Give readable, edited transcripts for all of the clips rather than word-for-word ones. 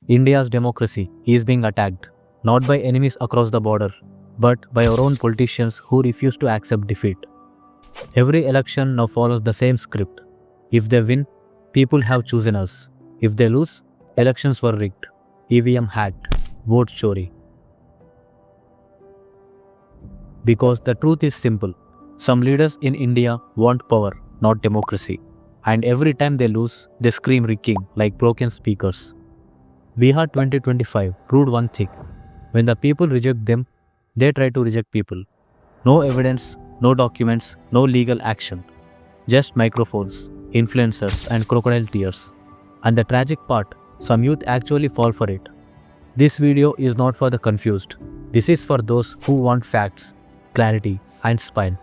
India's democracy is being attacked, not by enemies across the border, but by our own politicians who refuse to accept defeat. Every election now follows the same script. If they win, people have chosen us. If they lose, elections were rigged, EVM hacked, vote Chori. Because the truth is simple. Some leaders in India want power, not democracy. And every time they lose, they scream rigging like broken speakers. Bihar 2025 proved one thing. When the people reject them, they try to reject people. No evidence, no documents, no legal action. Just microphones, influencers, and crocodile tears. And the tragic part, some youth actually fall for it. This video is not for the confused. This is for those who want facts, clarity, and spine.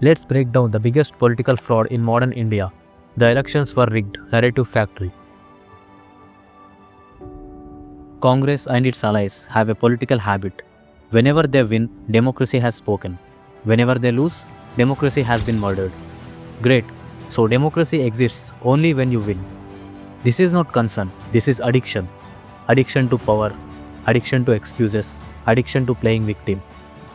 Let's break down the biggest political fraud in modern India. The elections were rigged, narrative factory. Congress and its allies have a political habit. Whenever they win, democracy has spoken. Whenever they lose, democracy has been murdered. Great. So democracy exists only when you win. This is not concern, this is addiction. Addiction to power, addiction to excuses, addiction to playing victim.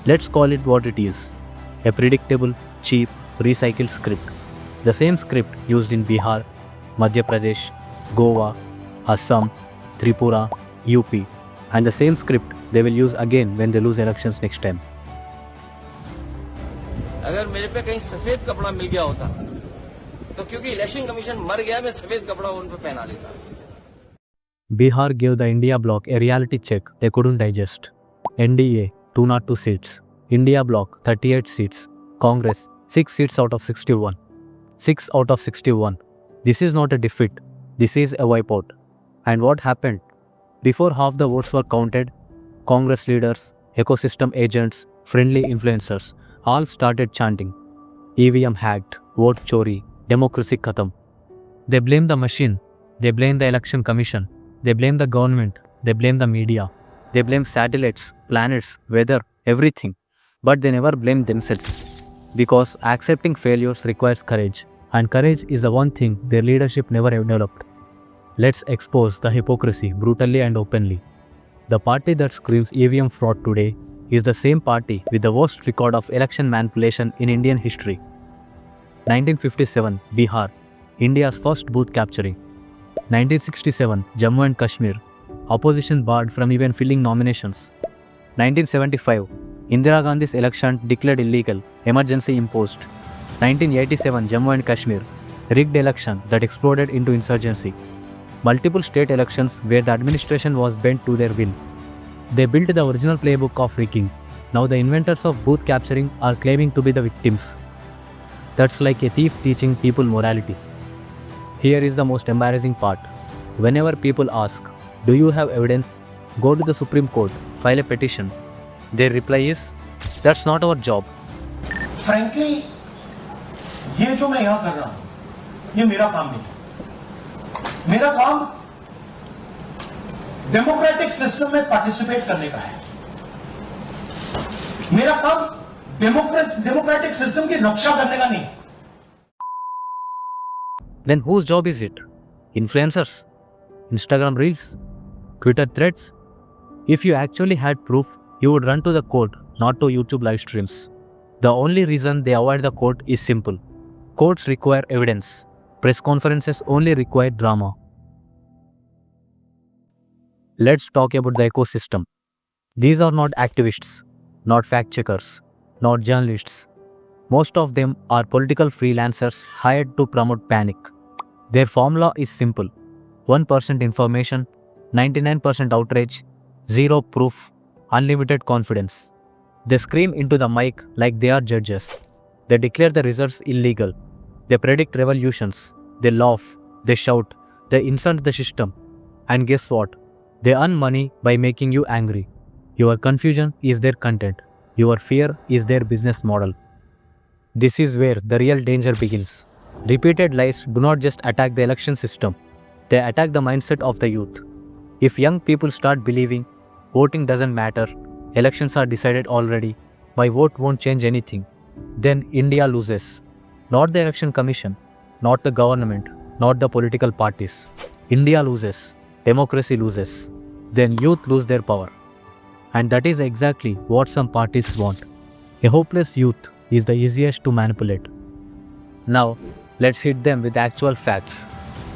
Let's call it what it is. A predictable, cheap, recycled script. The same script used in Bihar, Madhya Pradesh, Goa, Assam, Tripura, UP. And the same script they will use again when they lose elections next time. अगर मेरे पे कहीं सफेद कपड़ा मिल गया होता तो क्योंकि इलेक्शन कमीशन मर गया मैं सफेद कपड़ा उन पे पहना देता. Bihar gave the India bloc a reality check they couldn't digest. NDA 202 seats, India bloc 38 seats, Congress 6 seats out of 61. 6 out of 61. This is not a defeat, this is a wipeout. And what happened? Before half the votes were counted, Congress leaders, ecosystem agents, friendly influencers all started chanting, EVM hacked, vote Chori, democracy khatam. They blame the machine, they blame the election commission, they blame the government, they blame the media, they blame satellites, planets, weather, everything. But they never blame themselves. Because accepting failures requires courage, and courage is the one thing their leadership never developed. Let's expose the hypocrisy brutally and openly. The party that screams EVM fraud today is the same party with the worst record of election manipulation in Indian history. 1957, Bihar, India's first booth capturing. 1967, Jammu and Kashmir, opposition barred from even filling nominations. 1975, Indira Gandhi's election declared illegal, emergency imposed. 1987, Jammu and Kashmir, rigged election that exploded into insurgency. Multiple state elections where the administration was bent to their will. They built the original playbook of rigging. Now the inventors of booth capturing are claiming to be the victims. That's like a thief teaching people morality. Here is the most embarrassing part. Whenever people ask, do you have evidence? Go to the Supreme Court, file a petition. Their reply is, that's not our job. Frankly, ये जो मैं यहाँ कर रहा हूँ, ये मेरा काम नहीं. मेरा काम डेमोक्रेटिक सिस्टम में पार्टिसिपेट करने का है. मेरा काम डेमोक्रेटिक सिस्टम की रक्षा करने का नहीं. Then whose job is it? Influencers? Instagram reels? Twitter threads? If you actually had proof, you would run to the court, not to YouTube live streams. The only reason they avoid the court is simple. Courts require evidence. Press conferences only require drama. Let's talk about the ecosystem. These are not activists, not fact-checkers, not journalists. Most of them are political freelancers hired to promote panic. Their formula is simple. 1% information, 99% outrage, 0 proof, unlimited confidence. They scream into the mic like they are judges. They declare the results illegal. They predict revolutions. They laugh. They shout. They insult the system. And guess what? They earn money by making you angry. Your confusion is their content. Your fear is their business model. This is where the real danger begins. Repeated lies do not just attack the election system. They attack the mindset of the youth. If young people start believing voting doesn't matter, elections are decided already, my vote won't change anything, then India loses. Not the election commission, not the government, not the political parties. India loses. democracy loses. Then youth lose their power. And that is exactly what some parties want. A hopeless youth is the easiest to manipulate. Now, let's hit them with actual facts.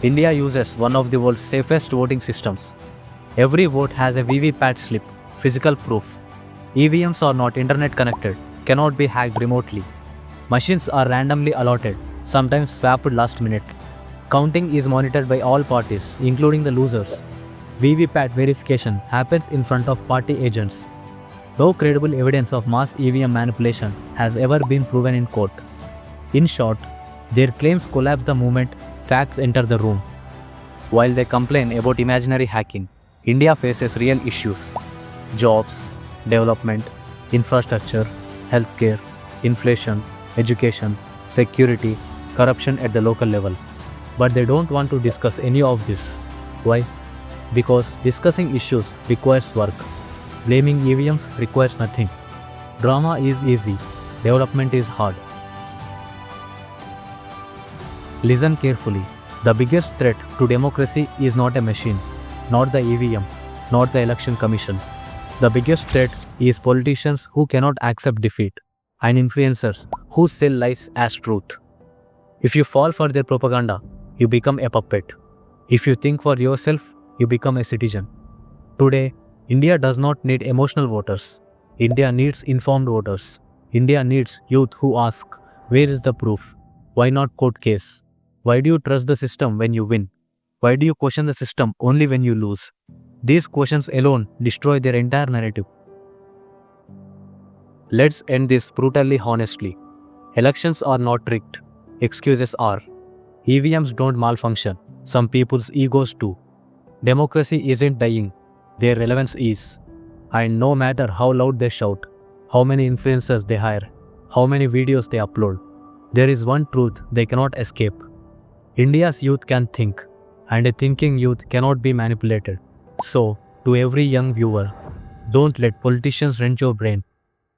India uses one of the world's safest voting systems. Every vote has a VVPAT slip, physical proof. EVMs are not internet connected, cannot be hacked remotely. Machines are randomly allotted, sometimes swapped last minute. Counting is monitored by all parties, including the losers. VVPAT verification happens in front of party agents. No credible evidence of mass EVM manipulation has ever been proven in court. In short, their claims collapse the moment facts enter the room. While they complain about imaginary hacking, India faces real issues: jobs, development, infrastructure, healthcare, inflation, education, security, corruption at the local level. But they don't want to discuss any of this. Why? Because discussing issues requires work. Blaming EVMs requires nothing. Drama is easy, development is hard. Listen carefully. The biggest threat to democracy is not a machine, not the EVM, not the election commission. The biggest threat is politicians who cannot accept defeat and influencers who sell lies as truth. If you fall for their propaganda, you become a puppet. If you think for yourself, you become a citizen. Today, India does not need emotional voters. India needs informed voters. India needs youth who ask, where is the proof? Why not court case? Why do you trust the system when you win? Why do you question the system only when you lose? These questions alone destroy their entire narrative. Let's end this brutally honestly. Elections are not rigged. Excuses are. EVMs don't malfunction. Some people's egos do. Democracy isn't dying. Their relevance is. And no matter how loud they shout, how many influencers they hire, how many videos they upload, there is one truth they cannot escape. India's youth can think, and a thinking youth cannot be manipulated. So, to every young viewer, don't let politicians rent your brain.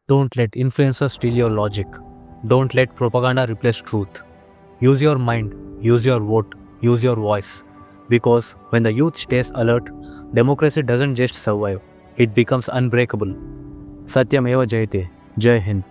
Don't let influencers steal your logic. Don't let propaganda replace truth. Use your mind, use your vote, use your voice. Because when the youth stays alert, democracy doesn't just survive, it becomes unbreakable. Satyameva Jayate. Jai Hind.